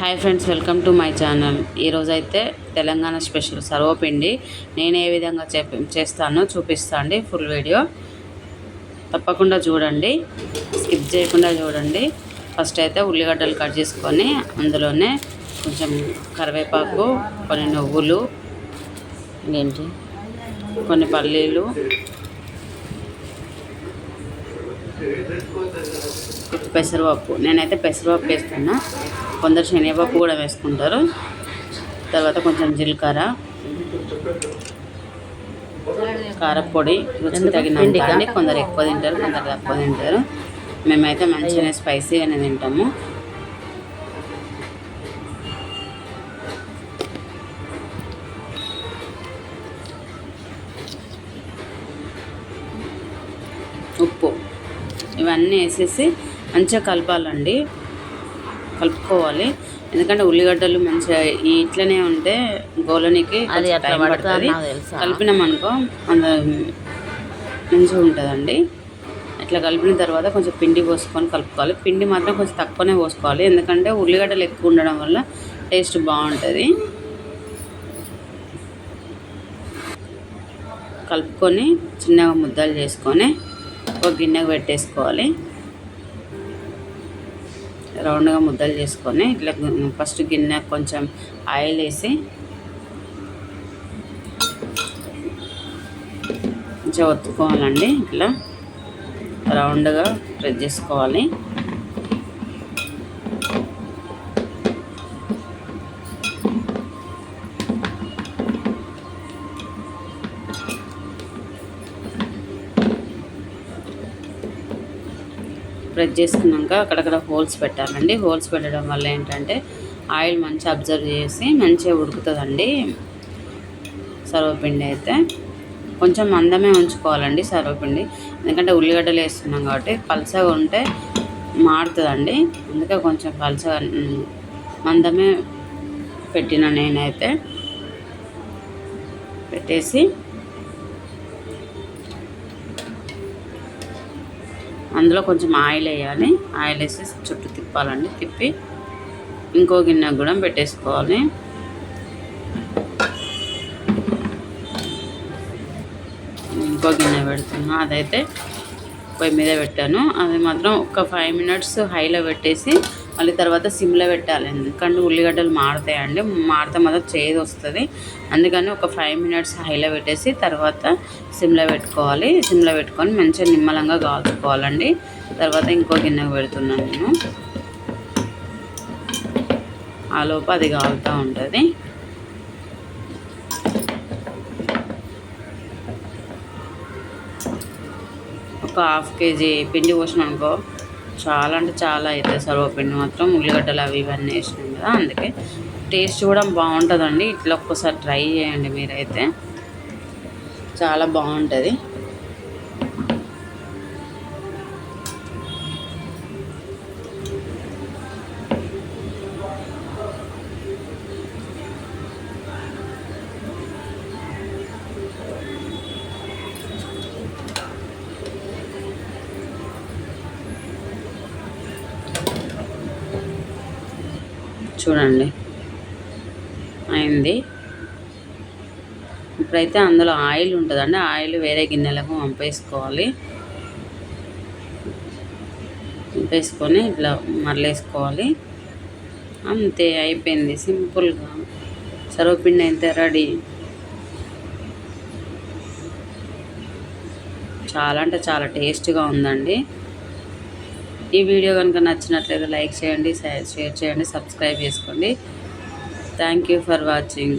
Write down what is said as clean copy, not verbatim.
Hi friends, welcome to my channel. ఈరోజైతే Telangana special సర్వపిండి నేను ఏ విధంగా చేస్తానో చూపిస్తాండి. ఫుల్ వీడియో తప్పకుండా చూడండి, స్కిప్ చేయకుండా చూడండి. ఫస్ట్ అయితే ఉల్లిగడ్డలు కట్ చేసుకొని అందులోనే కొంచెం కరివేపాకు, కొన్ని నువ్వులు, ఏంటి కొన్ని పల్లీలు, పెసరపప్పు. నేనైతే పెసరపప్పు వేస్తున్నా, కొందరు శనగపప్పు కూడా వేసుకుంటారు. తర్వాత కొంచెం జీలకర్ర, కారపొడి రుచికి తగినంత అండి. కొందరు ఎక్కువ తింటారు, కొందరు తక్కువ తింటారు. మేమైతే మంచిగానే స్పైసీగానే తింటాము. ఉప్పు ఇవన్నీ వేసేసి మంచిగా కలపాలండి, కలుపుకోవాలి. ఎందుకంటే ఉల్లిగడ్డలు మంచిగా ఇట్లనే ఉంటే గోలనికి టైం పడుతుంది. కలిపినామనుకో అంత మంచిగా ఉంటుందండి. ఇట్లా కలిపిన తర్వాత కొంచెం పిండి పోసుకొని కలుపుకోవాలి. పిండి మాత్రం కొంచెం తక్కువనే పోసుకోవాలి, ఎందుకంటే ఉల్లిగడ్డలు ఎక్కువ ఉండడం వల్ల టేస్ట్ బాగుంటుంది. కలుపుకొని చిన్నగా ముద్దలు చేసుకొని ఒక గిన్నెకు పెట్టేసుకోవాలి. రౌండ్గా ముద్దలు చేసుకొని ఇట్లా ఫస్ట్ గిన్నె కొంచెం ఆయిల్ వేసి కొంచెం ఒత్తుకోవాలండి. ఇట్లా రౌండ్గా ప్రెస్ చేసుకోవాలి. ప్రెస్ చేసుకున్నాక అక్కడక్కడ హోల్స్ పెట్టాలండి. హోల్స్ పెట్టడం వల్ల ఏంటంటే ఆయిల్ మంచిగా అబ్జర్వ్ చేసి మంచిగా ఉడుకుతుందండి. సర్వపిండి అయితే కొంచెం మందమే ఉంచుకోవాలండి సర్వపిండి, ఎందుకంటే ఉల్లిగడ్డలు వేస్తున్నాం కాబట్టి పలసగా ఉంటే మాడుతుందండి. అందుకే కొంచెం పలసగా మందమే పెట్టిన నేనైతే పెట్టేసి అందులో కొంచెం ఆయిల్ వేయాలి. ఆయిల్ వేసి చుట్టూ తిప్పాలండి. తిప్పి ఇంకో గిన్నె కూడా పెట్టేసుకోవాలి. ఇంకో గిన్నె పెడుతున్నా, అదైతే పొయ్యి మీద పెట్టాను. అది మాత్రం ఒక 5 minutes హైలో పెట్టేసి మళ్ళీ తర్వాత సిమ్లో పెట్టాలి. ఎందుకంటే ఉల్లిగడ్డలు మాడతాయండి, మాడితే మాత్రం చేదు వస్తుంది. అందుకని ఒక 5 minutes హైలో పెట్టేసి తర్వాత సిమ్లో పెట్టుకోవాలి. సిమ్లో పెట్టుకొని మంచిగా నిమ్మలంగా కాల్చుకోవాలండి. తర్వాత ఇంకో గిన్నెకు పెడుతున్నాను నేను. ఆ లోపు అది కాలుతూ ఉంటుంది. ఒక 1/2 kg పిండి పోసిన అనుకో చాలా అంటే చాలా అవుతుంది. సర్వపిండి మాత్రం ఉల్లిగడ్డలు అవి ఇవన్నీ వేసినాం కదా, అందుకే టేస్ట్ కూడా బాగుంటుందండి. ఇట్లా ఒక్కసారి ట్రై చేయండి, మీరైతే చాలా బాగుంటుంది. చూడండి అయింది. ఇప్పుడైతే అందులో ఆయిల్ ఉంటుందండి, ఆయిల్ వేరే గిన్నెలకు వంపేసుకోవాలి. వంపేసుకొని ఇట్లా మరలేసుకోవాలి. అంతే, అయిపోయింది. సింపుల్గా సర్వపిండి అయితే రెడీ. చాలా అంటే చాలా టేస్ట్గా ఉందండి. ఈ వీడియో కనుక నచ్చినట్లయితే లైక్ చేయండి, షేర్ చేయండి, సబ్స్క్రైబ్ చేసుకోండి. Thank you for watching.